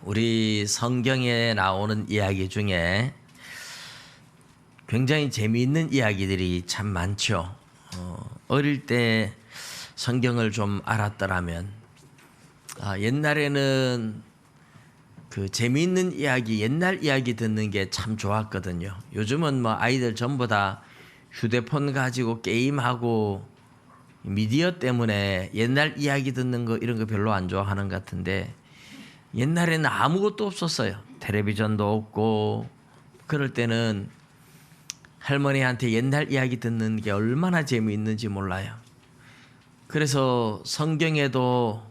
우리 성경에 나오는 이야기 중에 굉장히 재미있는 이야기들이 참 많죠. 어릴 때 성경을 좀 알았더라면 옛날에는 그 재미있는 이야기, 옛날 이야기 듣는 게 참 좋았거든요. 요즘은 뭐 아이들 전부 다 휴대폰 가지고 게임하고 미디어 때문에 옛날 이야기 듣는 거 이런 거 별로 안 좋아하는 것 같은데, 옛날에는 아무것도 없었어요. 텔레비전도 없고. 그럴 때는 할머니한테 옛날 이야기 듣는 게 얼마나 재미있는지 몰라요. 그래서 성경에도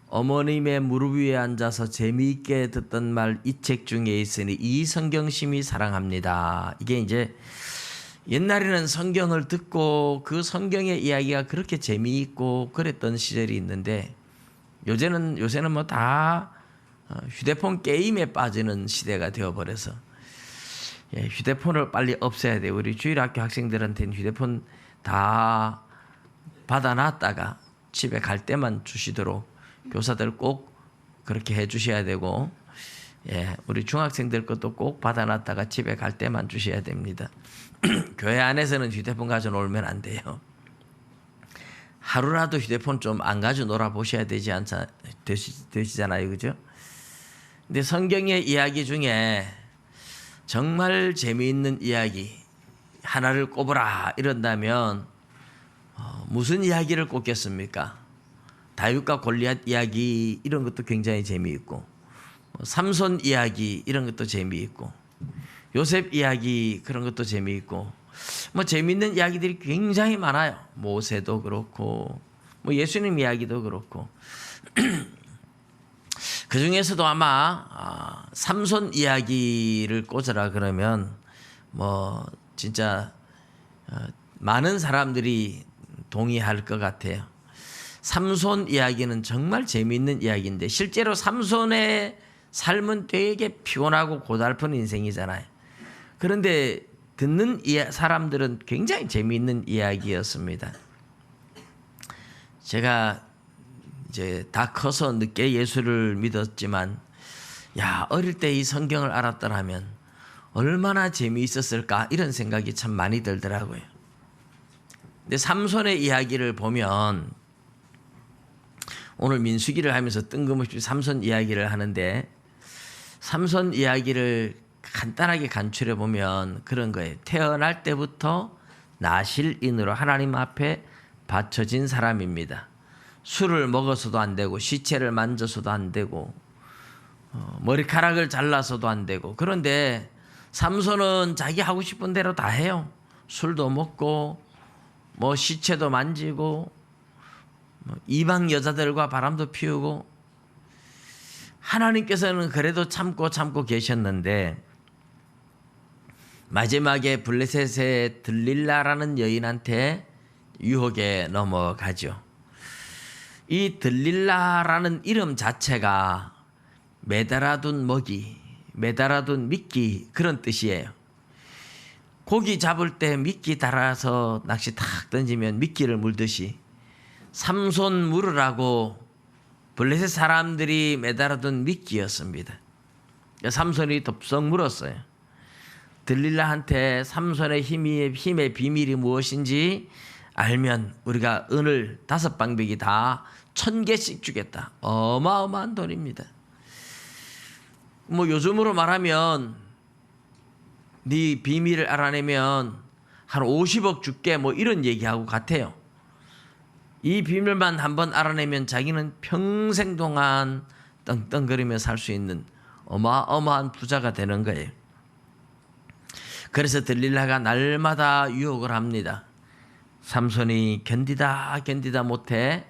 어머님의 무릎 위에 앉아서 재미있게 듣던 말 이 책 중에 있으니 이 성경심이 사랑합니다. 이게 이제 옛날에는 성경을 듣고 그 성경의 이야기가 그렇게 재미있고 그랬던 시절이 있는데, 요새는 뭐 다 휴대폰 게임에 빠지는 시대가 되어버려서 휴대폰을 빨리 없애야 돼요. 우리 주일학교 학생들한테는 휴대폰 다 받아놨다가 집에 갈 때만 주시도록 교사들 꼭 그렇게 해주셔야 되고, 우리 중학생들 것도 꼭 받아놨다가 집에 갈 때만 주셔야 됩니다. 교회 안에서는 휴대폰 가져 놀면 안 돼요. 하루라도 휴대폰 좀 안 가져 놀아 보셔야 되시잖아요, 그죠? 근데 성경의 이야기 중에 정말 재미있는 이야기 하나를 꼽으라 이런다면 무슨 이야기를 꼽겠습니까? 다윗과 골리앗 이야기 이런 것도 굉장히 재미있고, 삼손 이야기 이런 것도 재미있고, 요셉 이야기 그런 것도 재미있고, 뭐 재미있는 이야기들이 굉장히 많아요. 모세도 그렇고 뭐 예수님 이야기도 그렇고. 그 중에서도 아마 삼손 이야기를 꽂으라 그러면 뭐 진짜 많은 사람들이 동의할 것 같아요. 삼손 이야기는 정말 재미있는 이야기인데, 실제로 삼손의 삶은 되게 피곤하고 고달픈 인생이잖아요. 그런데 듣는 사람들은 굉장히 재미있는 이야기였습니다. 제가 이제 다 커서 늦게 예수를 믿었지만, 어릴 때 이 성경을 알았더라면 얼마나 재미있었을까 이런 생각이 참 많이 들더라고요. 근데 삼손의 이야기를 보면, 오늘 민수기를 하면서 뜬금없이 삼손 이야기를 하는데, 삼손 이야기를 간단하게 간추려 보면 그런 거예요. 태어날 때부터 나실인으로 하나님 앞에 바쳐진 사람입니다. 술을 먹어서도 안 되고, 시체를 만져서도 안 되고, 머리카락을 잘라서도 안 되고. 그런데 삼손은 자기 하고 싶은 대로 다 해요. 술도 먹고 뭐 시체도 만지고 이방 여자들과 바람도 피우고. 하나님께서는 그래도 참고 계셨는데, 마지막에 블레셋의 들릴라라는 여인한테 유혹에 넘어가죠. 이 들릴라라는 이름 자체가 매달아둔 먹이, 매달아둔 미끼 그런 뜻이에요. 고기 잡을 때 미끼 달아서 낚시 탁 던지면 미끼를 물듯이 삼손 물으라고 블레셋 사람들이 매달아둔 미끼였습니다. 삼손이 덥석 물었어요. 들릴라한테 삼손의 힘의 비밀이 무엇인지 알면 우리가 은을 5방백이 다 1000개씩 주겠다. 어마어마한 돈입니다. 뭐 요즘으로 말하면 네 비밀을 알아내면 한 50억 줄게 뭐 이런 얘기하고 같아요. 이 비밀만 한번 알아내면 자기는 평생 동안 떵떵거리며 살 수 있는 어마어마한 부자가 되는 거예요. 그래서 들릴라가 날마다 유혹을 합니다. 삼손이 견디다 못해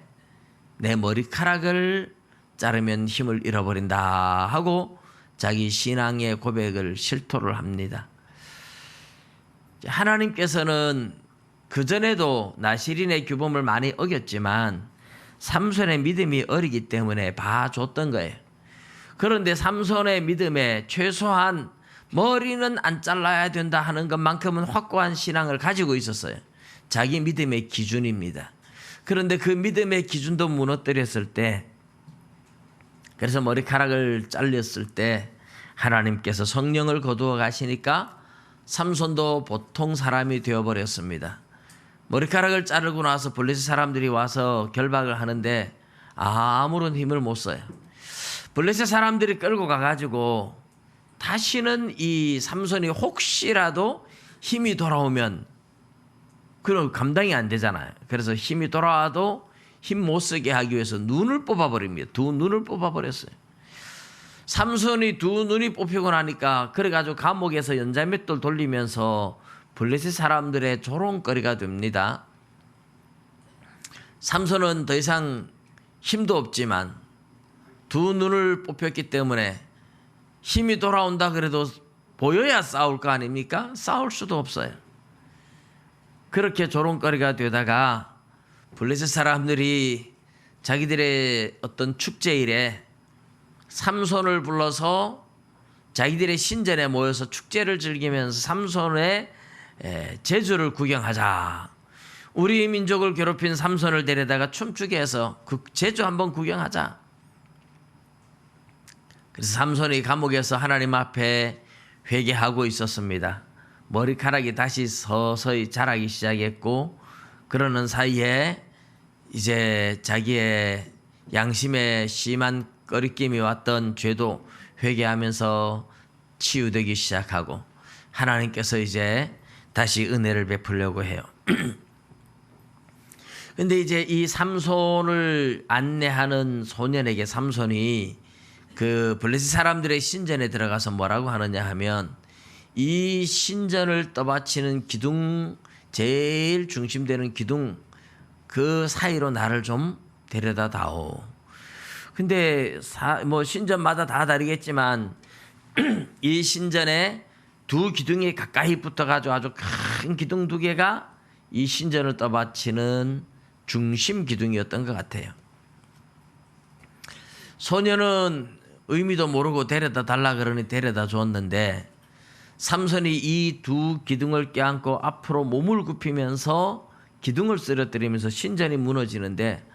내 머리카락을 자르면 힘을 잃어버린다 하고 자기 신앙의 고백을 실토를 합니다. 하나님께서는 그전에도 나실인의 규범을 많이 어겼지만 삼손의 믿음이 어리기 때문에 봐줬던 거예요. 그런데 삼손의 믿음에 최소한 머리는 안 잘라야 된다 하는 것만큼은 확고한 신앙을 가지고 있었어요. 자기 믿음의 기준입니다. 그런데 그 믿음의 기준도 무너뜨렸을 때 그래서 머리카락을 잘렸을 때 하나님께서 성령을 거두어 가시니까 삼손도 보통 사람이 되어버렸습니다. 머리카락을 자르고 나서 블레셋 사람들이 와서 결박을 하는데 아무런 힘을 못 써요. 블레셋 사람들이 끌고 가가지고 다시는 이 삼손이 혹시라도 힘이 돌아오면 그럼 감당이 안 되잖아요. 그래서 힘이 돌아와도 힘 못 쓰게 하기 위해서 눈을 뽑아버립니다. 두 눈을 뽑아버렸어요. 삼손이 두 눈이 뽑히고 나니까 그래가지고 감옥에서 연자맷돌 돌리면서 블레셋 사람들의 조롱거리가 됩니다. 삼손은 더 이상 힘도 없지만 두 눈을 뽑혔기 때문에 힘이 돌아온다 그래도 보여야 싸울 거 아닙니까? 싸울 수도 없어요. 그렇게 조롱거리가 되다가 블레셋 사람들이 자기들의 어떤 축제일에 삼손을 불러서 자기들의 신전에 모여서 축제를 즐기면서 삼손의 제주를 구경하자. 우리 민족을 괴롭힌 삼손을 데려다가 춤추게 해서 그 제주 한번 구경하자. 그래서 삼손이 감옥에서 하나님 앞에 회개하고 있었습니다. 머리카락이 다시 서서히 자라기 시작했고 그러는 사이에 이제 자기의 양심에 심한 꺼리낌이 왔던 죄도 회개하면서 치유되기 시작하고 하나님께서 이제 다시 은혜를 베풀려고 해요. 근데 이제 이 삼손을 안내하는 소년에게 삼손이 그 블레셋 사람들의 신전에 들어가서 뭐라고 하느냐 하면 이 신전을 떠받치는 기둥 제일 중심되는 기둥 그 사이로 나를 좀 데려다 다오. 근데 뭐 신전마다 다 다르겠지만 이 신전에 두 기둥이 가까이 붙어가지고 아주 큰 기둥 두 개가 이 신전을 떠받치는 중심 기둥이었던 것 같아요. 소녀는 의미도 모르고 데려다 달라 그러니 데려다 줬는데 삼손이 이 두 기둥을 껴안고 앞으로 몸을 굽히면서 기둥을 쓰러뜨리면서 신전이 무너지는데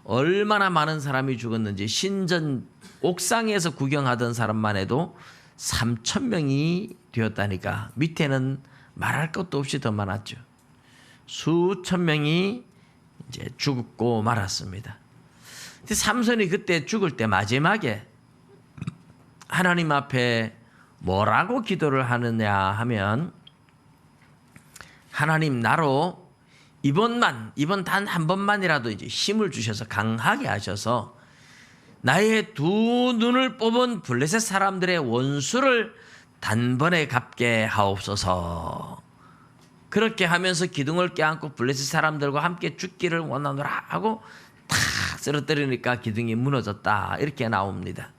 얼마나 많은 사람이 죽었는지 신전 옥상에서 구경하던 사람만 해도 3,000명이 되었다니까 밑에는 말할 것도 없이 더 많았죠. 수천 명이 이제 죽고 말았습니다. 근데 삼손이 그때 죽을 때 마지막에 하나님 앞에 뭐라고 기도를 하느냐 하면 하나님 나로 이번 단 한 번만이라도 이제 힘을 주셔서 강하게 하셔서 나의 두 눈을 뽑은 블레셋 사람들의 원수를 단번에 갚게 하옵소서. 그렇게 하면서 기둥을 껴안고 블레셋 사람들과 함께 죽기를 원하노라 하고 탁 쓰러뜨리니까 기둥이 무너졌다 이렇게 나옵니다.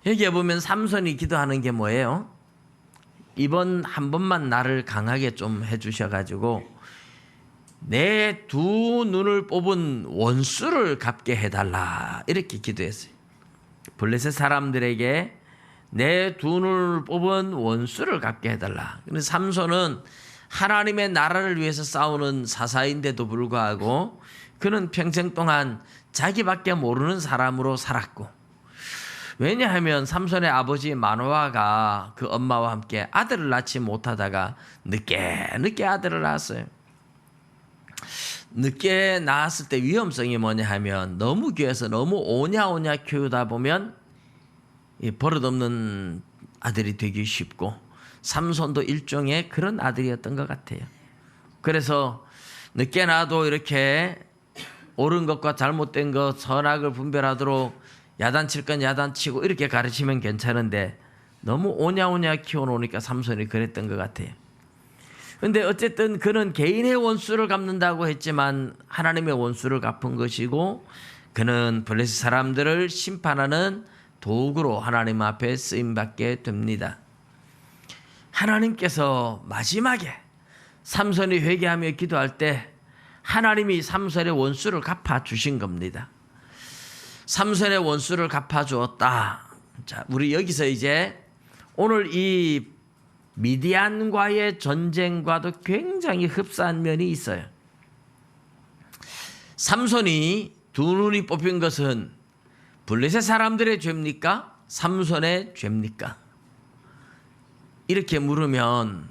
여기에 보면 삼손이 기도하는 게 뭐예요? 이번 한 번만 나를 강하게 좀 해주셔가지고 내 두 눈을 뽑은 원수를 갚게 해달라 이렇게 기도했어요. 블레셋 사람들에게 내 두 눈을 뽑은 원수를 갚게 해달라. 근데 삼손은 하나님의 나라를 위해서 싸우는 사사인데도 불구하고 그는 평생 동안 자기밖에 모르는 사람으로 살았고 왜냐하면 삼손의 아버지 마노아가 그 엄마와 함께 아들을 낳지 못하다가 늦게 아들을 낳았어요. 늦게 낳았을 때 위험성이 뭐냐 하면 너무 귀해서 너무 오냐오냐 키우다 보면 버릇없는 아들이 되기 쉽고 삼손도 일종의 그런 아들이었던 것 같아요. 그래서 늦게 낳아도 이렇게 옳은 것과 잘못된 것 선악을 분별하도록 야단칠 건 야단치고 이렇게 가르치면 괜찮은데 너무 오냐오냐 키워놓으니까 삼손이 그랬던 것 같아요. 근데 어쨌든 그는 개인의 원수를 갚는다고 했지만 하나님의 원수를 갚은 것이고 그는 블레셋 사람들을 심판하는 도구로 하나님 앞에 쓰임받게 됩니다. 하나님께서 마지막에 삼손이 회개하며 기도할 때 하나님이 삼손의 원수를 갚아주신 겁니다. 삼손의 원수를 갚아주었다. 자, 우리 여기서 이제 오늘 이 미디안과의 전쟁과도 굉장히 흡사한 면이 있어요. 삼손이 두 눈이 뽑힌 것은 블레셋 사람들의 죄입니까? 삼손의 죄입니까? 이렇게 물으면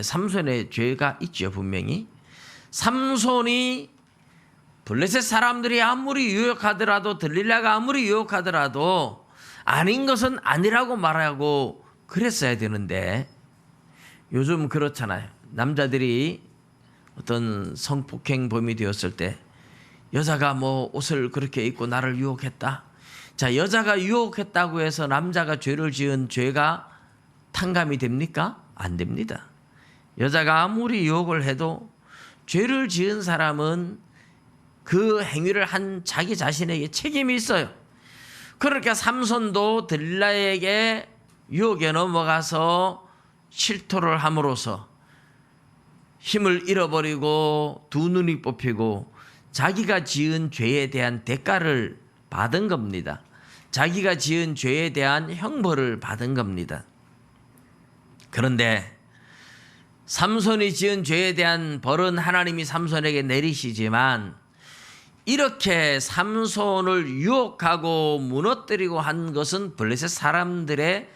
삼손의 죄가 있죠. 분명히 삼손이 블레셋 사람들이 아무리 유혹하더라도, 들릴라가 아무리 유혹하더라도 아닌 것은 아니라고 말하고 그랬어야 되는데, 요즘 그렇잖아요. 남자들이 어떤 성폭행범이 되었을 때 여자가 뭐 옷을 그렇게 입고 나를 유혹했다. 자, 여자가 유혹했다고 해서 남자가 죄를 지은 죄가 탕감이 됩니까? 안 됩니다. 여자가 아무리 유혹을 해도 죄를 지은 사람은 그 행위를 한 자기 자신에게 책임이 있어요. 그러니까 삼손도 들릴라에게 유혹에 넘어가서 실토를 함으로써 힘을 잃어버리고 두 눈이 뽑히고 자기가 지은 죄에 대한 대가를 받은 겁니다. 자기가 지은 죄에 대한 형벌을 받은 겁니다. 그런데 삼손이 지은 죄에 대한 벌은 하나님이 삼손에게 내리시지만, 이렇게 삼손을 유혹하고 무너뜨리고 한 것은 블레셋 사람들의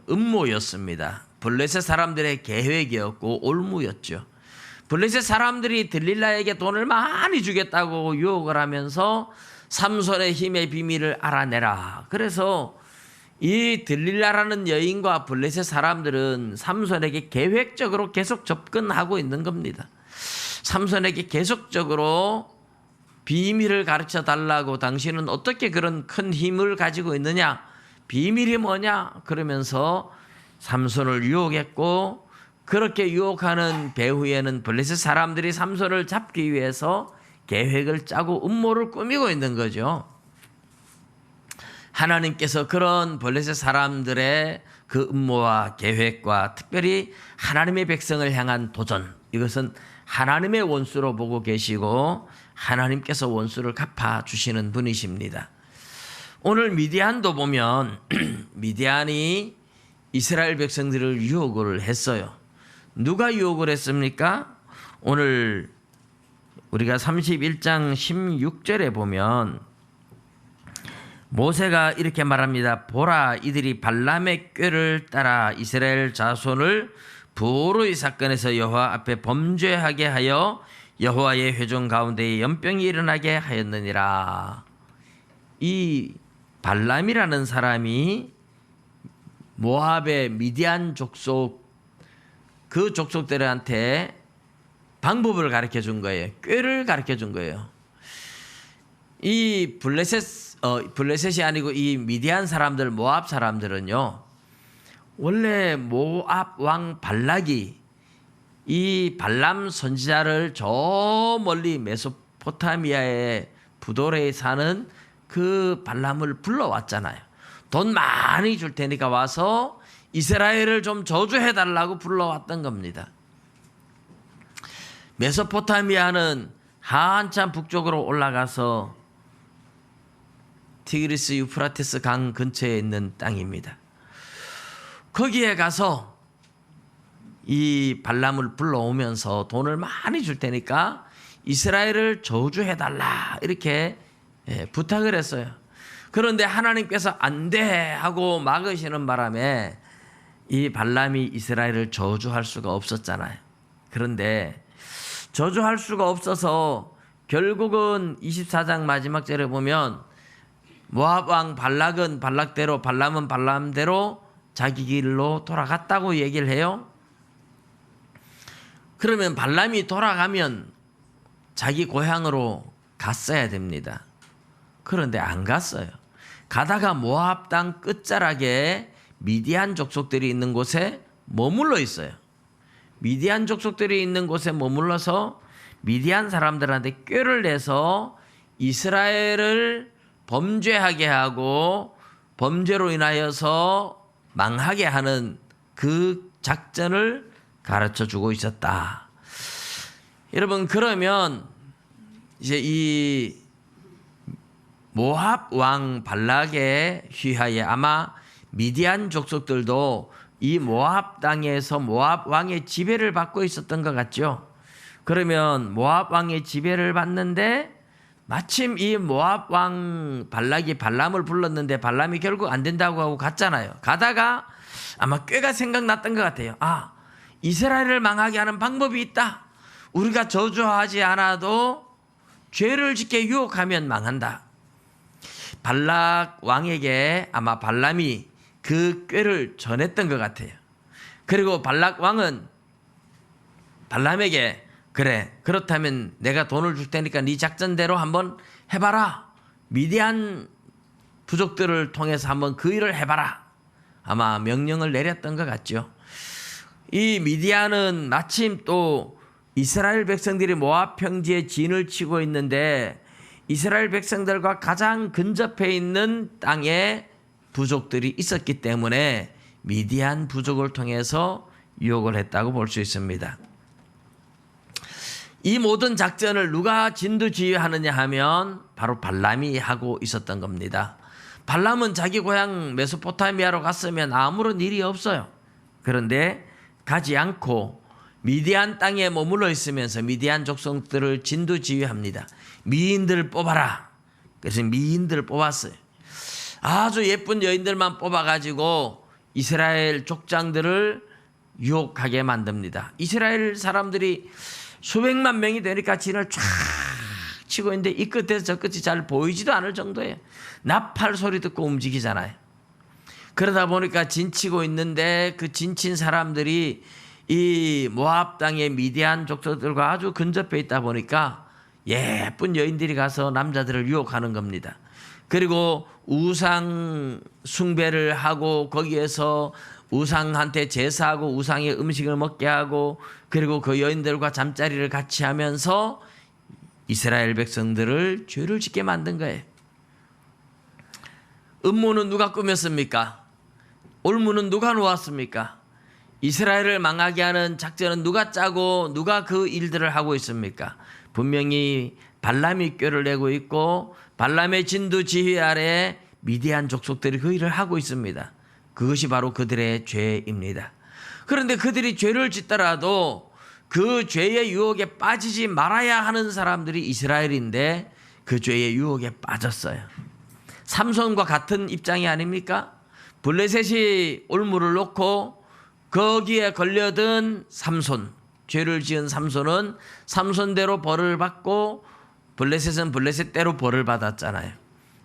음모였습니다. 블레셋 사람들의 계획이었고 올무였죠. 블레셋 사람들이 들릴라에게 돈을 많이 주겠다고 유혹을 하면서 삼손의 힘의 비밀을 알아내라. 그래서 이 들릴라라는 여인과 블레셋 사람들은 삼손에게 계획적으로 계속 접근하고 있는 겁니다. 삼손에게 계속적으로 비밀을 가르쳐 달라고, 당신은 어떻게 그런 큰 힘을 가지고 있느냐, 비밀이 뭐냐, 그러면서 삼손을 유혹했고, 그렇게 유혹하는 배후에는 블레셋 사람들이 삼손을 잡기 위해서 계획을 짜고 음모를 꾸미고 있는 거죠. 하나님께서 그런 블레셋 사람들의 그 음모와 계획과 특별히 하나님의 백성을 향한 도전, 이것은 하나님의 원수로 보고 계시고 하나님께서 원수를 갚아주시는 분이십니다. 오늘 미디안도 보면 미디안이 이스라엘 백성들을 유혹을 했어요. 누가 유혹을 했습니까? 오늘 우리가 31장 16절에 보면 모세가 이렇게 말합니다. 보라, 이들이 발람의 꾀를 따라 이스라엘 자손을 부으로 이 사건에서 여호와 앞에 범죄하게 하여 여호와의 회중 가운데에 연병이 일어나게 하였느니라. 이 발람이라는 사람이 모압의 미디안 족속, 그 족속들한테 방법을 가르쳐 준 거예요. 꾀를 가르쳐 준 거예요. 이 블레셋이 아니고 이 미디안 사람들, 모압 사람들은요, 원래 모압 왕 발락이 이 발람 선지자를 저 멀리 메소포타미아의 부도레에 사는 그 발람을 불러왔잖아요. 돈 많이 줄 테니까 와서 이스라엘을 좀 저주해달라고 불러왔던 겁니다. 메소포타미아는 한참 북쪽으로 올라가서 티그리스 유프라테스 강 근처에 있는 땅입니다. 거기에 가서 이 발람을 불러오면서 돈을 많이 줄 테니까 이스라엘을 저주해달라 이렇게 부탁을 했어요. 그런데 하나님께서 안 돼 하고 막으시는 바람에 이 발람이 이스라엘을 저주할 수가 없었잖아요. 그런데 저주할 수가 없어서 결국은 24장 마지막 절에 보면 모압 왕 발락은 발락대로, 발람은 발람대로 자기 길로 돌아갔다고 얘기를 해요. 그러면 발람이 돌아가면 자기 고향으로 갔어야 됩니다. 그런데 안 갔어요. 가다가 모압 땅 끝자락에 미디안 족속들이 있는 곳에 머물러 있어요. 미디안 족속들이 있는 곳에 머물러서 미디안 사람들한테 꾀를 내서 이스라엘을 범죄하게 하고 범죄로 인하여서 망하게 하는 그 작전을 가르쳐 주고 있었다. 여러분, 그러면 이제 이 모압 왕 발락의 휘하에 아마 미디안 족속들도 이 모압 땅에서 모압 왕의 지배를 받고 있었던 것 같죠. 그러면 모압 왕의 지배를 받는데 마침 이 모압 왕 발락이 발람을 불렀는데 발람이 결국 안 된다고 하고 갔잖아요. 가다가 아마 꾀가 생각났던 것 같아요. 아, 이스라엘을 망하게 하는 방법이 있다. 우리가 저주하지 않아도 죄를 짓게 유혹하면 망한다. 발락 왕에게 아마 발람이 그 꾀를 전했던 것 같아요. 그리고 발락 왕은 발람에게 그래, 그렇다면 내가 돈을 줄 테니까 네 작전대로 한번 해봐라. 미디안 부족들을 통해서 한번 그 일을 해봐라. 아마 명령을 내렸던 것 같죠. 이 미디안은 마침 또 이스라엘 백성들이 모압 평지에 진을 치고 있는데 이스라엘 백성들과 가장 근접해 있는 땅에 부족들이 있었기 때문에 미디안 부족을 통해서 유혹을 했다고 볼 수 있습니다. 이 모든 작전을 누가 진두지휘하느냐 하면 바로 발람이 하고 있었던 겁니다. 발람은 자기 고향 메소포타미아로 갔으면 아무런 일이 없어요. 그런데 가지 않고 미디안 땅에 머물러 있으면서 미디안 족속들을 진두지휘합니다. 미인들을 뽑아라. 그래서 미인들을 뽑았어요. 아주 예쁜 여인들만 뽑아가지고 이스라엘 족장들을 유혹하게 만듭니다. 이스라엘 사람들이 수백만 명이 되니까 진을 쫙 치고 있는데 이 끝에서 저 끝이 잘 보이지도 않을 정도예요. 나팔 소리 듣고 움직이잖아요. 그러다 보니까 진 치고 있는데 그 진친 사람들이 이 모압 땅의 미디안 족속들과 아주 근접해 있다 보니까 예쁜 여인들이 가서 남자들을 유혹하는 겁니다. 그리고 우상 숭배를 하고 거기에서 우상한테 제사하고 우상의 음식을 먹게 하고 그리고 그 여인들과 잠자리를 같이 하면서 이스라엘 백성들을 죄를 짓게 만든 거예요. 음모는 누가 꾸몄습니까? 올무는 누가 놓았습니까? 이스라엘을 망하게 하는 작전은 누가 짜고 누가 그 일들을 하고 있습니까? 분명히 발람이 꾀를 내고 있고 발람의 진두 지휘 아래 미디안 족속들이 그 일을 하고 있습니다. 그것이 바로 그들의 죄입니다. 그런데 그들이 죄를 짓더라도 그 죄의 유혹에 빠지지 말아야 하는 사람들이 이스라엘인데 그 죄의 유혹에 빠졌어요. 삼손과 같은 입장이 아닙니까? 블레셋이 올무를 놓고 거기에 걸려든 삼손, 죄를 지은 삼손은 삼손대로 벌을 받고 블레셋은 블레셋대로 벌을 받았잖아요.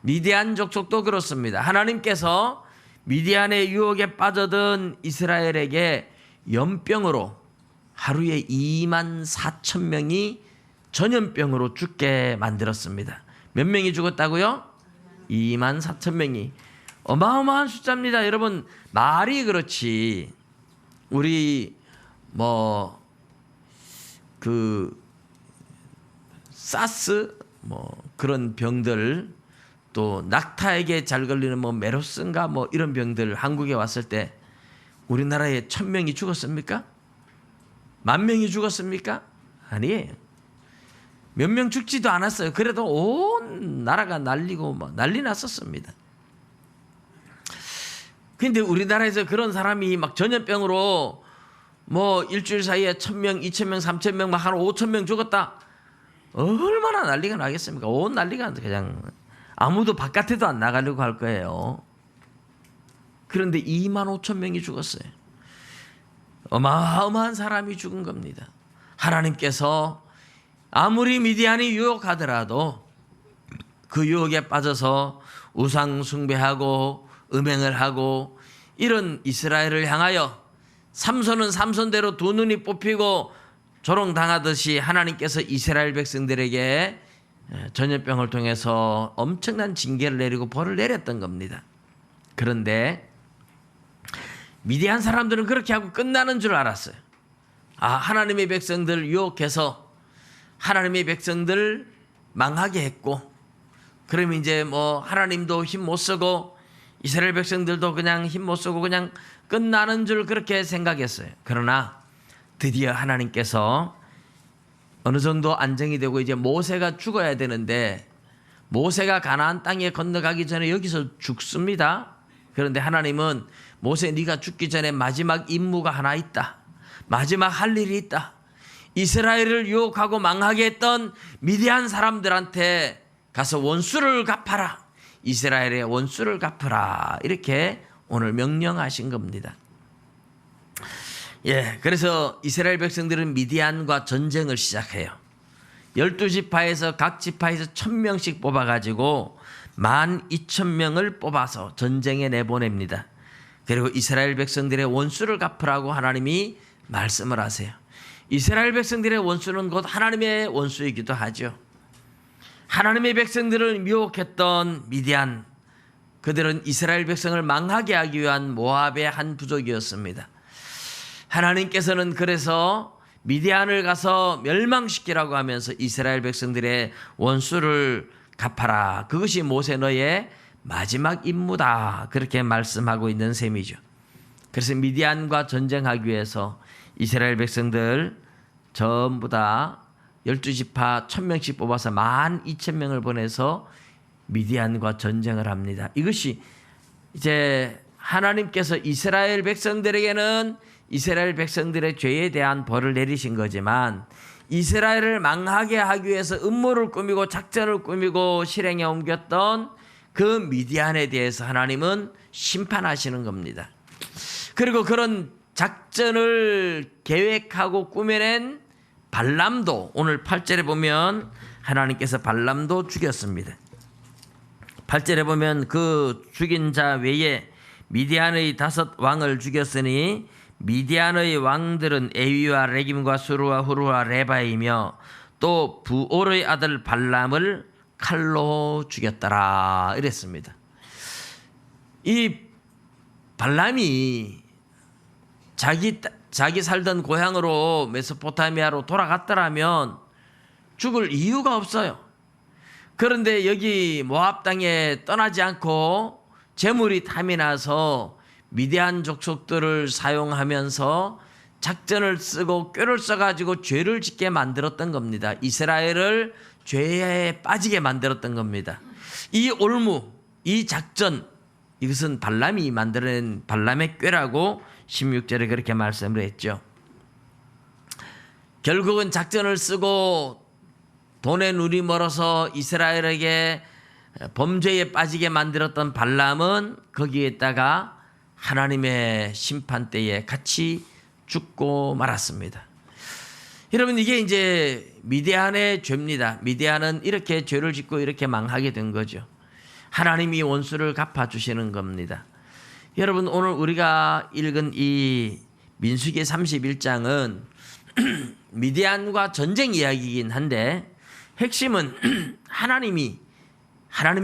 미디안 족속도 그렇습니다. 하나님께서 미디안의 유혹에 빠져든 이스라엘에게 연병으로 하루에 24,000명이 전염병으로 죽게 만들었습니다. 몇 명이 죽었다고요? 24,000명이. 어마어마한 숫자입니다. 여러분, 말이 그렇지. 우리 사스 그런 병들, 또 낙타에게 잘 걸리는 메로스인가 이런 병들 한국에 왔을 때 우리나라에 1,000명이 죽었습니까? 10,000명이 죽었습니까? 아니에요. 몇 명 죽지도 않았어요. 그래도 온 나라가 난리고 난리 났었습니다. 근데 우리나라에서 그런 사람이 전염병으로 일주일 사이에 1,000명, 2,000명, 3,000명, 한 5,000명 죽었다. 얼마나 난리가 나겠습니까? 온 난리가 그냥 아무도 바깥에도 안 나가려고 할 거예요. 그런데 25,000명이 죽었어요. 어마어마한 사람이 죽은 겁니다. 하나님께서 아무리 미디안이 유혹하더라도 그 유혹에 빠져서 우상 숭배하고 음행을 하고 이런 이스라엘을 향하여 삼손은 삼손대로 두 눈이 뽑히고 조롱당하듯이 하나님께서 이스라엘 백성들에게 전염병을 통해서 엄청난 징계를 내리고 벌을 내렸던 겁니다. 그런데 미디안 사람들은 그렇게 하고 끝나는 줄 알았어요. 하나님의 백성들 유혹해서 하나님의 백성들 망하게 했고, 그러면 이제 하나님도 힘 못 쓰고 이스라엘 백성들도 그냥 힘 못 쓰고 그냥 끝나는 줄 그렇게 생각했어요. 그러나 드디어 하나님께서 어느 정도 안정이 되고 이제 모세가 죽어야 되는데 모세가 가나안 땅에 건너가기 전에 여기서 죽습니다. 그런데 하나님은 모세, 네가 죽기 전에 마지막 임무가 하나 있다. 마지막 할 일이 있다. 이스라엘을 유혹하고 망하게 했던 미디안 사람들한테 가서 원수를 갚아라. 이스라엘의 원수를 갚아라. 이렇게 오늘 명령하신 겁니다. 예, 그래서 이스라엘 백성들은 미디안과 전쟁을 시작해요. 12지파에서 각 지파에서 1000명씩 뽑아가지고 12,000명을 뽑아서 전쟁에 내보냅니다. 그리고 이스라엘 백성들의 원수를 갚으라고 하나님이 말씀을 하세요. 이스라엘 백성들의 원수는 곧 하나님의 원수이기도 하죠. 하나님의 백성들을 미혹했던 미디안, 그들은 이스라엘 백성을 망하게 하기 위한 모압의 한 부족이었습니다. 하나님께서는 그래서 미디안을 가서 멸망시키라고 하면서 이스라엘 백성들의 원수를 갚아라. 그것이 모세 너의 마지막 임무다. 그렇게 말씀하고 있는 셈이죠. 그래서 미디안과 전쟁하기 위해서 이스라엘 백성들 전부 다 12지파 1000명씩 뽑아서 12,000명을 보내서 미디안과 전쟁을 합니다. 이것이 이제 하나님께서 이스라엘 백성들에게는 이스라엘 백성들의 죄에 대한 벌을 내리신 거지만 이스라엘을 망하게 하기 위해서 음모를 꾸미고 작전을 꾸미고 실행에 옮겼던 그 미디안에 대해서 하나님은 심판하시는 겁니다. 그리고 그런 작전을 계획하고 꾸며낸 발람도 오늘 8절에 보면 하나님께서 발람도 죽였습니다. 8절에 보면 그 죽인 자 외에 미디안의 5 왕을 죽였으니 미디안의 왕들은 에위와 레김과 수르와 후르와 레바이며 또 부올의 아들 발람을 칼로 죽였더라 이랬습니다. 이 발람이 자기 살던 고향으로 메소포타미아로 돌아갔더라면 죽을 이유가 없어요. 그런데 여기 모압 땅에 떠나지 않고 재물이 탐이 나서 미디안 족속들을 사용하면서 작전을 쓰고 꾀를 써가지고 죄를 짓게 만들었던 겁니다. 이스라엘을 죄에 빠지게 만들었던 겁니다. 이 올무, 이 작전, 이것은 발람이 만들어낸 발람의 꾀라고 16절에 그렇게 말씀을 했죠. 결국은 작전을 쓰고 돈에 눈이 멀어서 이스라엘에게 범죄에 빠지게 만들었던 발람은 거기에다가 하나님의 심판 때에 같이 죽고 말았습니다. 여러분 이게 이제 미디안의 죄입니다. 미디안은 이렇게 죄를 짓고 이렇게 망하게 된 거죠. 하나님이 원수를 갚아주시는 겁니다. 여러분 오늘 우리가 읽은 이 민수기 31장은 미디안과 전쟁 이야기이긴 한데 핵심은 하나님의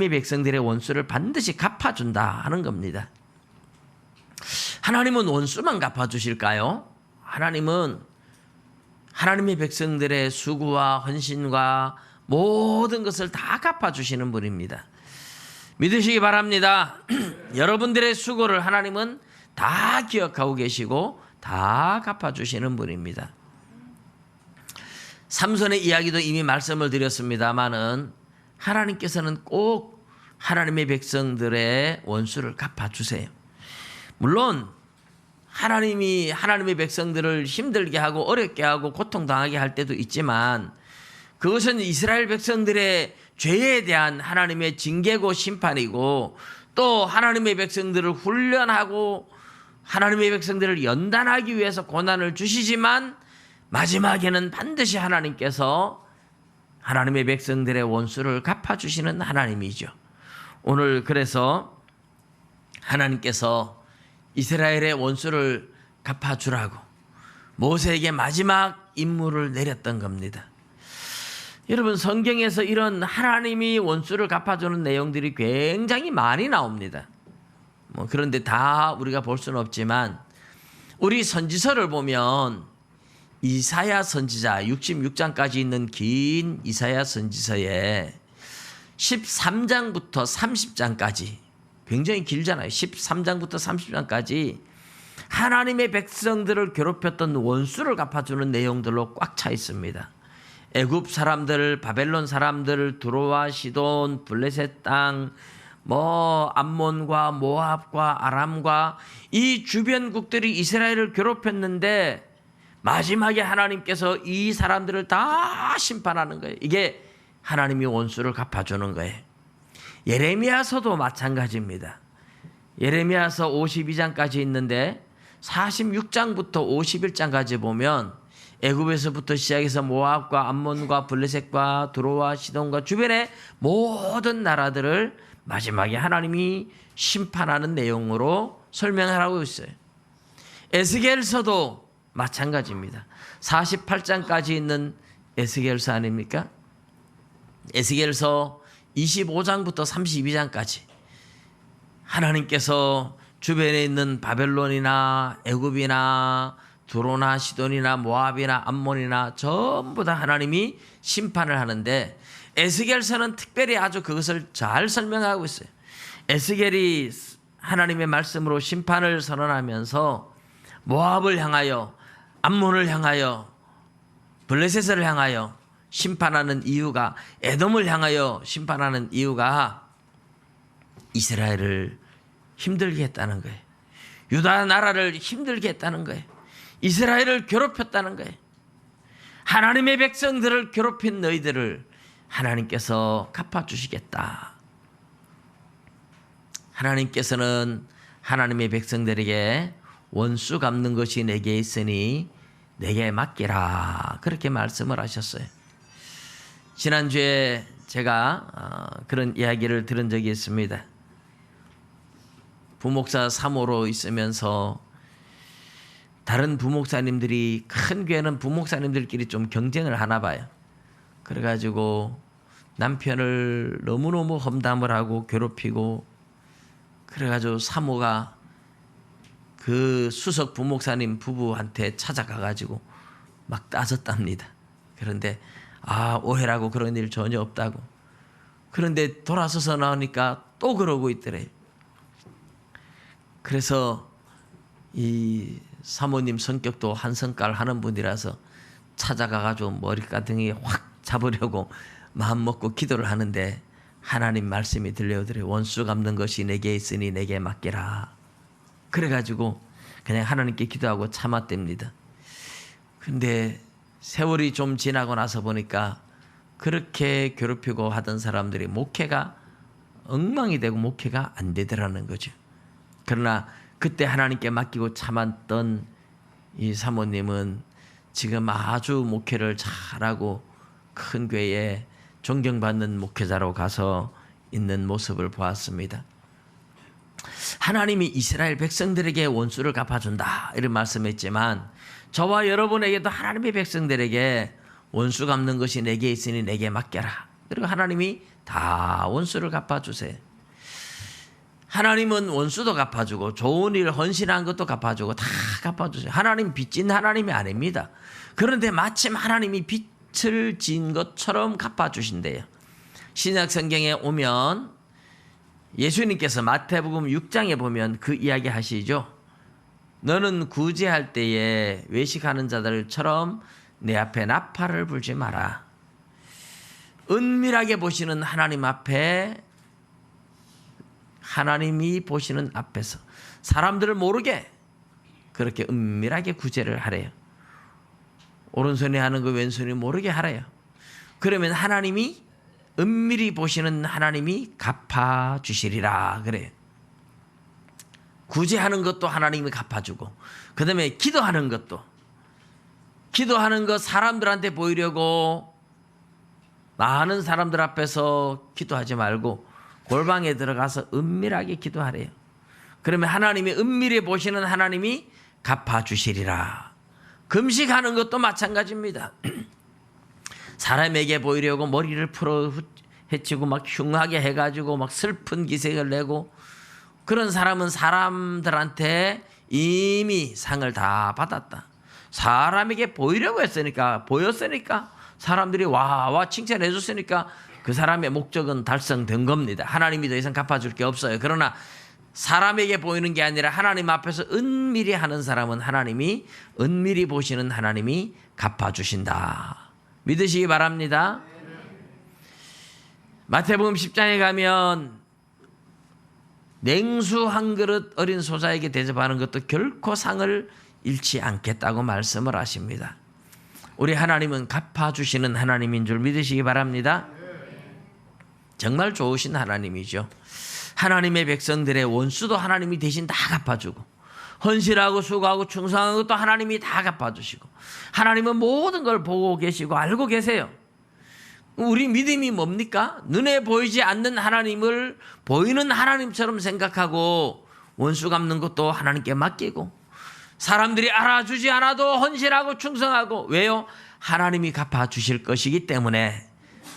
백성들의 원수를 반드시 갚아준다 하는 겁니다. 하나님은 원수만 갚아주실까요? 하나님은 하나님의 백성들의 수고와 헌신과 모든 것을 다 갚아주시는 분입니다. 믿으시기 바랍니다. 여러분들의 수고를 하나님은 다 기억하고 계시고 다 갚아주시는 분입니다. 삼손의 이야기도 이미 말씀을 드렸습니다마는 하나님께서는 꼭 하나님의 백성들의 원수를 갚아주세요. 물론 하나님의 백성들을 힘들게 하고 어렵게 하고 고통당하게 할 때도 있지만 그것은 이스라엘 백성들의 죄에 대한 하나님의 징계고 심판이고 또 하나님의 백성들을 훈련하고 하나님의 백성들을 연단하기 위해서 고난을 주시지만 마지막에는 반드시 하나님께서 하나님의 백성들의 원수를 갚아주시는 하나님이죠. 오늘 그래서 하나님께서 이스라엘의 원수를 갚아주라고 모세에게 마지막 임무를 내렸던 겁니다. 여러분 성경에서 이런 하나님이 원수를 갚아주는 내용들이 굉장히 많이 나옵니다. 그런데 다 우리가 볼 수는 없지만 우리 선지서를 보면 이사야 선지자 66장까지 있는 긴 이사야 선지서에 13장부터 30장까지 굉장히 길잖아요. 13장부터 30장까지 하나님의 백성들을 괴롭혔던 원수를 갚아주는 내용들로 꽉 차 있습니다. 애굽 사람들, 바벨론 사람들, 두로와 시돈, 블레셋 땅, 암몬과 모압과 아람과 이 주변국들이 이스라엘을 괴롭혔는데 마지막에 하나님께서 이 사람들을 다 심판하는 거예요. 이게 하나님이 원수를 갚아주는 거예요. 예레미야서도 마찬가지입니다. 예레미야서 52장까지 있는데 46장부터 51장까지 보면 애굽에서부터 시작해서 모압과 암몬과 블레셋과 두로와 시돈과 주변의 모든 나라들을 마지막에 하나님이 심판하는 내용으로 설명하고 있어요. 에스겔서도 마찬가지입니다. 48장까지 있는 에스겔서 아닙니까? 에스겔서 25장부터 32장까지 하나님께서 주변에 있는 바벨론이나 애굽이나 두로나 시돈이나 모압이나 암몬이나 전부 다 하나님이 심판을 하는데 에스겔서는 특별히 아주 그것을 잘 설명하고 있어요. 에스겔이 하나님의 말씀으로 심판을 선언하면서 모압을 향하여 암몬을 향하여 블레셋을 향하여 심판하는 이유가, 에돔을 향하여 심판하는 이유가 이스라엘을 힘들게 했다는 거예요. 유다 나라를 힘들게 했다는 거예요. 이스라엘을 괴롭혔다는 거예요. 하나님의 백성들을 괴롭힌 너희들을 하나님께서 갚아주시겠다. 하나님께서는 하나님의 백성들에게 원수 갚는 것이 내게 있으니 내게 맡기라, 그렇게 말씀을 하셨어요. 지난주에 제가 그런 이야기를 들은 적이 있습니다. 부목사 3호로 있으면서 다른 부목사님들이, 큰 교회는 부목사님들끼리 좀 경쟁을 하나 봐요. 그래가지고 남편을 너무너무 험담을 하고 괴롭히고, 그래가지고 3호가 그 수석 부목사님 부부한테 찾아가가지고 막 따졌답니다. 그런데 오해라고 그런 일 전혀 없다고. 그런데 돌아서서 나오니까 또 그러고 있더래요. 그래서 이 사모님 성격도 한성깔 하는 분이라서 찾아가가지고 머리가등이 확 잡으려고 마음 먹고 기도를 하는데 하나님 말씀이 들려오더래요. 원수 갚는 것이 내게 있으니 내게 맡기라. 그래가지고 그냥 하나님께 기도하고 참았답니다. 근데 세월이 좀 지나고 나서 보니까 그렇게 괴롭히고 하던 사람들이 목회가 엉망이 되고 목회가 안 되더라는 거죠. 그러나 그때 하나님께 맡기고 참았던 이 사모님은 지금 아주 목회를 잘하고 큰 교회에 존경받는 목회자로 가서 있는 모습을 보았습니다. 하나님이 이스라엘 백성들에게 원수를 갚아준다 이런 말씀했지만 저와 여러분에게도 하나님의 백성들에게 원수 갚는 것이 내게 있으니 내게 맡겨라. 그리고 하나님이 다 원수를 갚아주세요. 하나님은 원수도 갚아주고 좋은 일 헌신한 것도 갚아주고 다 갚아주세요. 하나님 빚진 하나님이 아닙니다. 그런데 마침 하나님이 빚을 진 것처럼 갚아주신대요. 신약 성경에 오면 예수님께서 마태복음 6장에 보면 그 이야기 하시죠. 너는 구제할 때에 외식하는 자들처럼 내 앞에 나팔을 불지 마라. 은밀하게 보시는 하나님 앞에, 하나님이 보시는 앞에서 사람들을 모르게 그렇게 은밀하게 구제를 하래요. 오른손이 하는 거 왼손이 모르게 하래요. 그러면 하나님이, 은밀히 보시는 하나님이 갚아주시리라 그래요. 구제하는 것도 하나님이 갚아주고, 그 다음에 기도하는 것도, 기도하는 것 사람들한테 보이려고 많은 사람들 앞에서 기도하지 말고 골방에 들어가서 은밀하게 기도하래요. 그러면 하나님이, 은밀히 보시는 하나님이 갚아주시리라. 금식하는 것도 마찬가지입니다. 사람에게 보이려고 머리를 풀어 헤치고 막 흉하게 해가지고 막 슬픈 기색을 내고, 그런 사람은 사람들한테 이미 상을 다 받았다. 사람에게 보이려고 했으니까, 보였으니까, 사람들이 와 칭찬해 줬으니까 그 사람의 목적은 달성된 겁니다. 하나님이 더 이상 갚아줄 게 없어요. 그러나 사람에게 보이는 게 아니라 하나님 앞에서 은밀히 하는 사람은 하나님이, 은밀히 보시는 하나님이 갚아주신다. 믿으시기 바랍니다. 마태복음 10장에 가면 냉수 한 그릇 어린 소자에게 대접하는 것도 결코 상을 잃지 않겠다고 말씀을 하십니다. 우리 하나님은 갚아주시는 하나님인 줄 믿으시기 바랍니다. 정말 좋으신 하나님이죠. 하나님의 백성들의 원수도 하나님이 대신 다 갚아주고, 헌신하고 수고하고 충성한 것도 하나님이 다 갚아주시고, 하나님은 모든 걸 보고 계시고 알고 계세요. 우리 믿음이 뭡니까? 눈에 보이지 않는 하나님을 보이는 하나님처럼 생각하고, 원수 갚는 것도 하나님께 맡기고, 사람들이 알아주지 않아도 헌신하고 충성하고. 왜요? 하나님이 갚아주실 것이기 때문에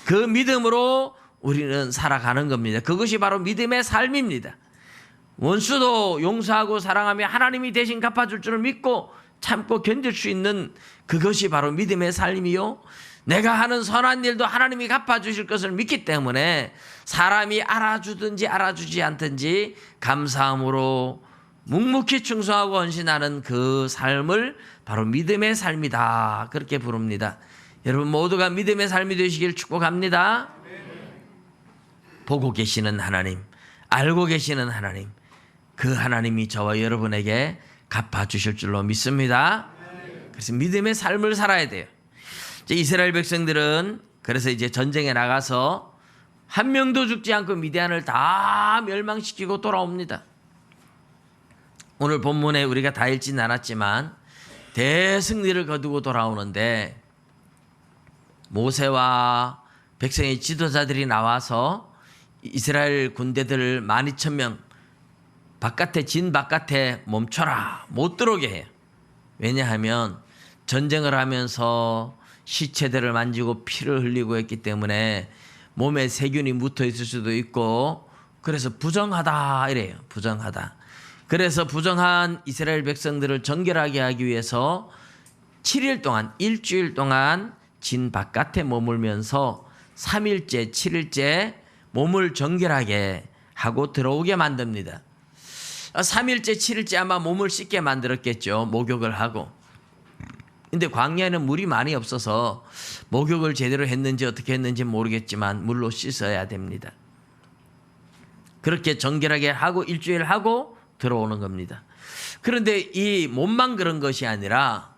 그 믿음으로 우리는 살아가는 겁니다. 그것이 바로 믿음의 삶입니다. 원수도 용서하고 사랑하며 하나님이 대신 갚아줄 줄을 믿고 참고 견딜 수 있는 그것이 바로 믿음의 삶이요, 내가 하는 선한 일도 하나님이 갚아주실 것을 믿기 때문에 사람이 알아주든지 알아주지 않든지 감사함으로 묵묵히 충성하고 헌신하는 그 삶을 바로 믿음의 삶이다, 그렇게 부릅니다. 여러분 모두가 믿음의 삶이 되시길 축복합니다. 보고 계시는 하나님, 알고 계시는 하나님, 그 하나님이 저와 여러분에게 갚아주실 줄로 믿습니다. 그래서 믿음의 삶을 살아야 돼요. 이스라엘 백성들은 그래서 이제 전쟁에 나가서 한 명도 죽지 않고 미디안을 다 멸망시키고 돌아옵니다. 오늘 본문에 우리가 다 읽지는 않았지만 대승리를 거두고 돌아오는데, 모세와 백성의 지도자들이 나와서 이스라엘 군대들을 12,000명 진 바깥에 멈춰라, 못 들어오게 해요. 왜냐하면 전쟁을 하면서 시체들을 만지고 피를 흘리고 했기 때문에 몸에 세균이 묻어 있을 수도 있고, 그래서 부정하다 이래요. 부정하다. 그래서 부정한 이스라엘 백성들을 정결하게 하기 위해서 7일 동안, 일주일 동안 진 바깥에 머물면서 3일째 7일째 몸을 정결하게 하고 들어오게 만듭니다. 3일째 7일째 아마 몸을 씻게 만들었겠죠. 목욕을 하고. 근데 광야에는 물이 많이 없어서 목욕을 제대로 했는지 어떻게 했는지 모르겠지만 물로 씻어야 됩니다. 그렇게 정결하게 하고 일주일 하고 들어오는 겁니다. 그런데 이 몸만 그런 것이 아니라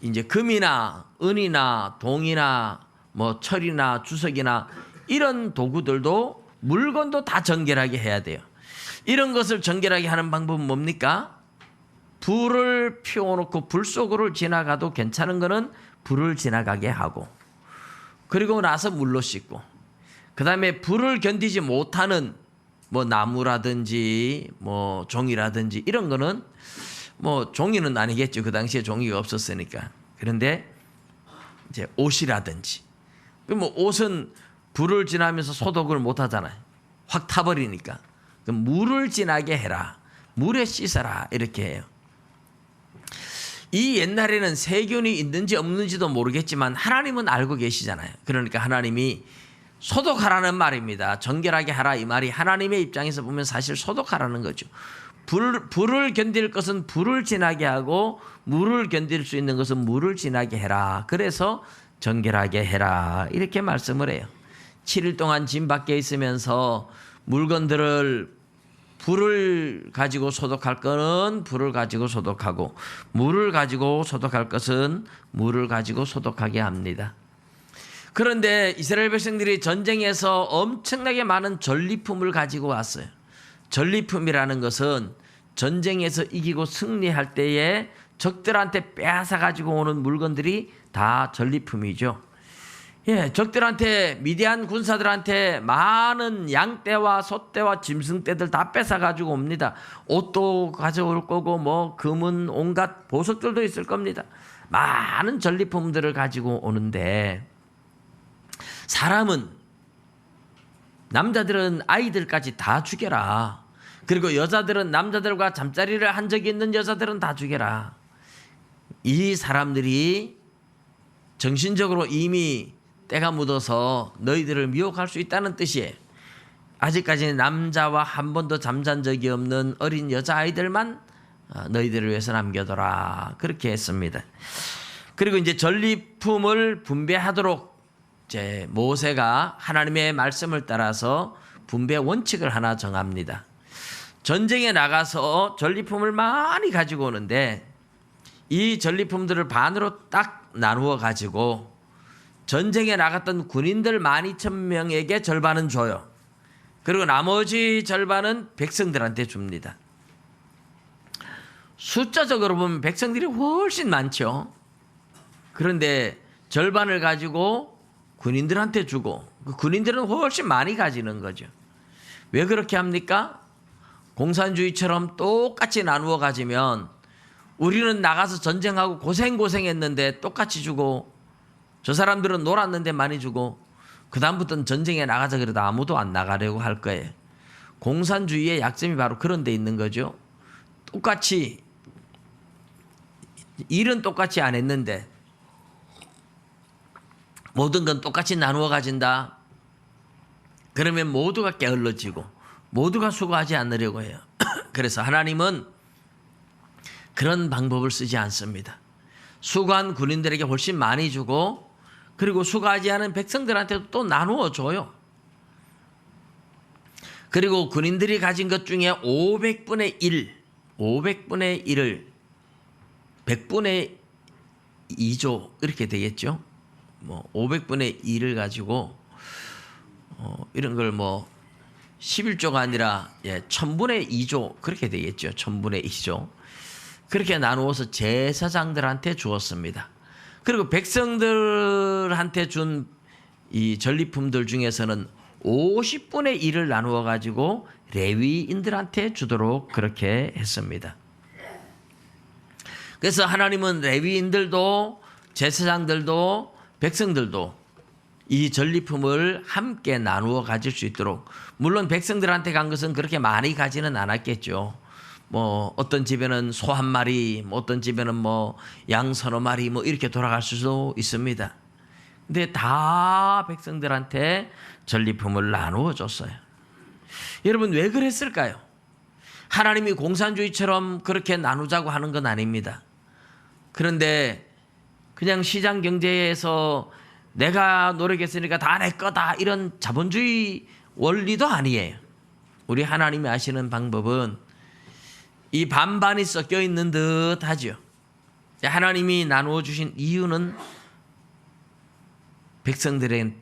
이제 금이나 은이나 동이나 뭐 철이나 주석이나 이런 도구들도 물건도 다 정결하게 해야 돼요. 이런 것을 정결하게 하는 방법은 뭡니까? 불을 피워놓고 불 속으로 지나가도 괜찮은 거는 불을 지나가게 하고, 그리고 나서 물로 씻고, 그 다음에 불을 견디지 못하는 뭐 나무라든지 뭐 종이라든지 이런 거는, 뭐 종이는 아니겠죠. 그 당시에 종이가 없었으니까. 그런데 이제 옷이라든지, 뭐 옷은 불을 지나면서 소독을 못 하잖아요. 확 타버리니까. 그럼 물을 지나게 해라, 물에 씻어라, 이렇게 해요. 이 옛날에는 세균이 있는지 없는지도 모르겠지만 하나님은 알고 계시잖아요. 그러니까 하나님이 소독하라는 말입니다. 정결하게 하라, 이 말이 하나님의 입장에서 보면 사실 소독하라는 거죠. 불을 견딜 것은 불을 지나게 하고, 물을 견딜 수 있는 것은 물을 지나게 해라. 그래서 정결하게 해라, 이렇게 말씀을 해요. 7일 동안 진 밖에 있으면서 물건들을, 불을 가지고 소독할 것은 불을 가지고 소독하고, 물을 가지고 소독할 것은 물을 가지고 소독하게 합니다. 그런데 이스라엘 백성들이 전쟁에서 엄청나게 많은 전리품을 가지고 왔어요. 전리품이라는 것은 전쟁에서 이기고 승리할 때에 적들한테 빼앗아 가지고 오는 물건들이 다 전리품이죠. 예, 적들한테, 미디안 군사들한테 많은 양떼와 소떼와 짐승떼들 다 뺏어 가지고 옵니다. 옷도 가져올 거고, 뭐 금은 온갖 보석들도 있을 겁니다. 많은 전리품들을 가지고 오는데, 사람은, 남자들은 아이들까지 다 죽여라. 그리고 여자들은, 남자들과 잠자리를 한 적이 있는 여자들은 다 죽여라. 이 사람들이 정신적으로 이미 때가 묻어서 너희들을 미혹할 수 있다는 뜻이에요. 아직까지는 남자와 한 번도 잠잔 적이 없는 어린 여자아이들만 너희들을 위해서 남겨둬라, 그렇게 했습니다. 그리고 이제 전리품을 분배하도록 이제 모세가 하나님의 말씀을 따라서 분배 원칙을 하나 정합니다. 전쟁에 나가서 전리품을 많이 가지고 오는데, 이 전리품들을 반으로 딱 나누어 가지고 전쟁에 나갔던 군인들 12,000명에게 절반은 줘요. 그리고 나머지 절반은 백성들한테 줍니다. 숫자적으로 보면 백성들이 훨씬 많죠. 그런데 절반을 가지고 군인들한테 주고 그 군인들은 훨씬 많이 가지는 거죠. 왜 그렇게 합니까? 공산주의처럼 똑같이 나누어 가지면 우리는 나가서 전쟁하고 고생했는데 똑같이 주고 저 사람들은 놀았는데 많이 주고 그 다음부터는 전쟁에 나가자 그래도 아무도 안 나가려고 할 거예요. 공산주의의 약점이 바로 그런 데 있는 거죠. 똑같이 일은 똑같이 안 했는데 모든 건 똑같이 나누어 가진다. 그러면 모두가 게을러지고 모두가 수고하지 않으려고 해요. 그래서 하나님은 그런 방법을 쓰지 않습니다. 수고한 군인들에게 훨씬 많이 주고 그리고 수고하지 않은 백성들한테도 또 나누어 줘요. 그리고 군인들이 가진 것 중에 500분의 1을 100분의 2조 이렇게 되겠죠. 뭐 500분의 1을 가지고 이런 걸 뭐 11조가 아니라 1000분의 2조 그렇게 되겠죠. 1000분의 2조. 그렇게 나누어서 제사장들한테 주었습니다. 그리고 백성들한테 준 이 전리품들 중에서는 50분의 1을 나누어 가지고 레위인들한테 주도록 그렇게 했습니다. 그래서 하나님은 레위인들도 제사장들도 백성들도 이 전리품을 함께 나누어 가질 수 있도록, 물론 백성들한테 간 것은 그렇게 많이 가지는 않았겠죠. 뭐 어떤 집에는 소 한 마리, 뭐 어떤 집에는 뭐 양 서너 마리 뭐 이렇게 돌아갈 수도 있습니다. 근데 다 백성들한테 전리품을 나누어 줬어요. 여러분 왜 그랬을까요? 하나님이 공산주의처럼 그렇게 나누자고 하는 건 아닙니다. 그런데 그냥 시장 경제에서 내가 노력했으니까 다 내 거다 이런 자본주의 원리도 아니에요. 우리 하나님이 아시는 방법은 이 반반이 섞여 있는 듯 하죠. 하나님이 나누어 주신 이유는 백성들의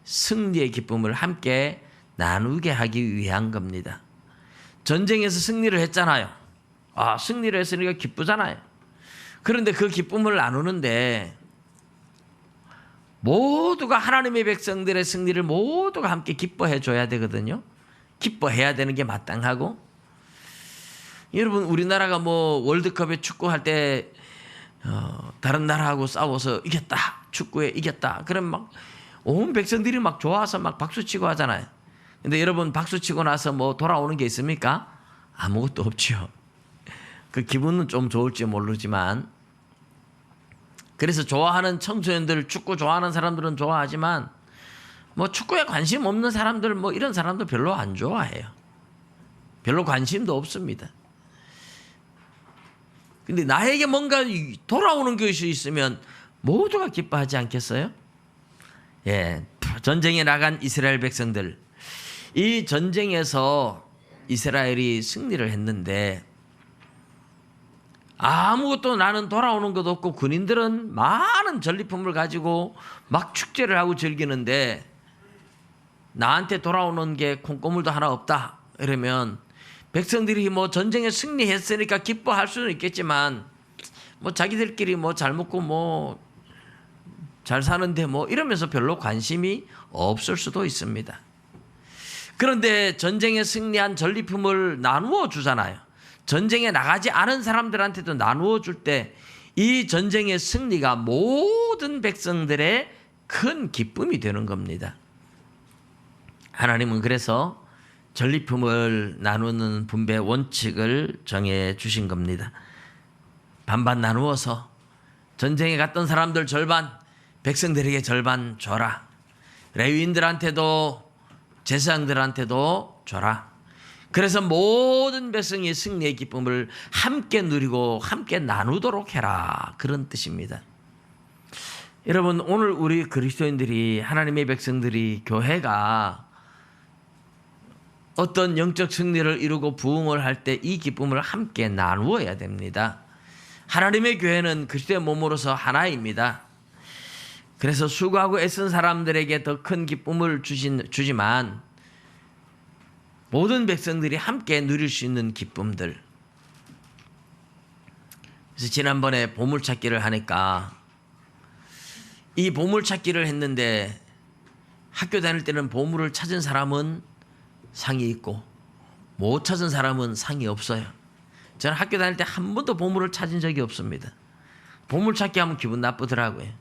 승리의 기쁨을 함께 나누게 하기 위한 겁니다. 전쟁에서 승리를 했잖아요. 승리를 했으니까 기쁘잖아요. 그런데 그 기쁨을 나누는데 모두가 하나님의 백성들의 승리를 모두가 함께 기뻐해 줘야 되거든요. 기뻐해야 되는 게 마땅하고, 여러분 우리나라가 뭐 월드컵에 축구할 때 다른 나라하고 싸워서 이겼다, 축구에 이겼다, 그럼 막 온 백성들이 막 좋아서 막 박수치고 하잖아요. 근데 여러분 박수치고 나서 뭐 돌아오는 게 있습니까? 아무것도 없죠. 그 기분은 좀 좋을지 모르지만, 그래서 좋아하는 청소년들, 축구 좋아하는 사람들은 좋아하지만 뭐 축구에 관심 없는 사람들, 뭐 이런 사람도 별로 안 좋아해요. 별로 관심도 없습니다. 근데 나에게 뭔가 돌아오는 것이 있으면 모두가 기뻐하지 않겠어요? 전쟁에 나간 이스라엘 백성들, 이 전쟁에서 이스라엘이 승리를 했는데 아무것도 나는 돌아오는 것도 없고 군인들은 많은 전리품을 가지고 막 축제를 하고 즐기는데 나한테 돌아오는 게 콩고물도 하나 없다. 이러면 백성들이 뭐 전쟁에 승리했으니까 기뻐할 수는 있겠지만 뭐 자기들끼리 뭐 잘 먹고 뭐 잘 사는데 뭐 이러면서 별로 관심이 없을 수도 있습니다. 그런데 전쟁에 승리한 전리품을 나누어 주잖아요. 전쟁에 나가지 않은 사람들한테도 나누어 줄 때 이 전쟁의 승리가 모든 백성들의 큰 기쁨이 되는 겁니다. 하나님은 그래서 전리품을 나누는 분배 원칙을 정해 주신 겁니다. 반반 나누어서 전쟁에 갔던 사람들 절반, 백성들에게 절반 줘라. 레위인들한테도 제사장들한테도 줘라. 그래서 모든 백성이 승리의 기쁨을 함께 누리고 함께 나누도록 해라. 그런 뜻입니다. 여러분 오늘 우리 그리스도인들이, 하나님의 백성들이, 교회가 어떤 영적 승리를 이루고 부흥을 할 때 이 기쁨을 함께 나누어야 됩니다. 하나님의 교회는 그리스도의 몸으로서 하나입니다. 그래서 수고하고 애쓴 사람들에게 더 큰 기쁨을 주지만 모든 백성들이 함께 누릴 수 있는 기쁨들. 그래서 지난번에 보물찾기를 하니까 이 보물찾기를 했는데 학교 다닐 때는 보물을 찾은 사람은 상이 있고 못 찾은 사람은 상이 없어요. 저는 학교 다닐 때 한 번도 보물을 찾은 적이 없습니다. 보물찾기 하면 기분 나쁘더라고요.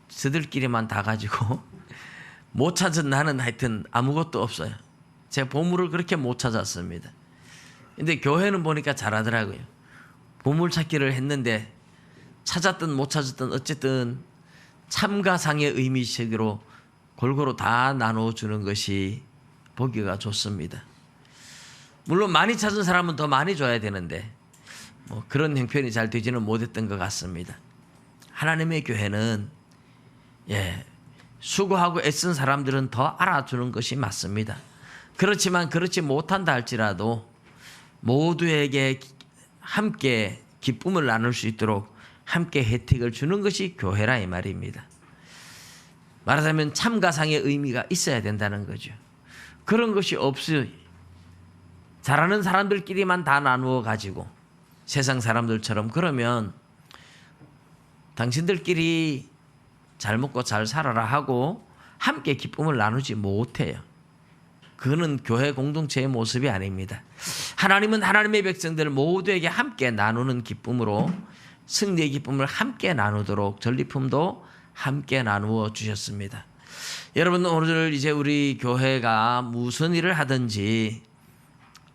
저들끼리만 다 가지고 못 찾은 나는 하여튼 아무것도 없어요. 제가 보물을 그렇게 못 찾았습니다. 근데 교회는 보니까 잘하더라고요. 보물찾기를 했는데 찾았든 못 찾았든 어쨌든 참가상의 의미식으로 골고루 다 나눠주는 것이 보기가 좋습니다. 물론 많이 찾은 사람은 더 많이 줘야 되는데 뭐 그런 형편이 잘 되지는 못했던 것 같습니다. 하나님의 교회는 수고하고 애쓴 사람들은 더 알아주는 것이 맞습니다. 그렇지만 그렇지 못한다 할지라도 모두에게 함께 기쁨을 나눌 수 있도록 함께 혜택을 주는 것이 교회라 이 말입니다. 말하자면 참가상의 의미가 있어야 된다는 거죠. 그런 것이 없어요. 잘하는 사람들끼리만 다 나누어 가지고 세상 사람들처럼 그러면 당신들끼리 잘 먹고 잘 살아라 하고 함께 기쁨을 나누지 못해요. 그거는 교회 공동체의 모습이 아닙니다. 하나님은 하나님의 백성들 모두에게 함께 나누는 기쁨으로 승리의 기쁨을 함께 나누도록 전리품도 함께 나누어 주셨습니다. 여러분, 오늘 이제 우리 교회가 무슨 일을 하든지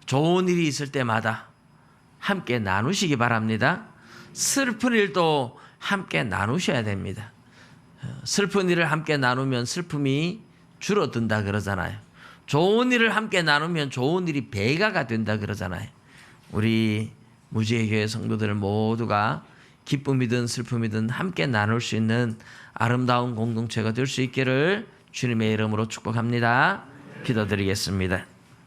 좋은 일이 있을 때마다 함께 나누시기 바랍니다. 슬픈 일도 함께 나누셔야 됩니다. 슬픈 일을 함께 나누면 슬픔이 줄어든다 그러잖아요. 좋은 일을 함께 나누면 좋은 일이 배가가 된다 그러잖아요. 우리 무지의 교회 성도들 모두가 기쁨이든 슬픔이든 함께 나눌 수 있는 아름다운 공동체가 될 수 있기를 주님의 이름으로 축복합니다. 기도드리겠습니다.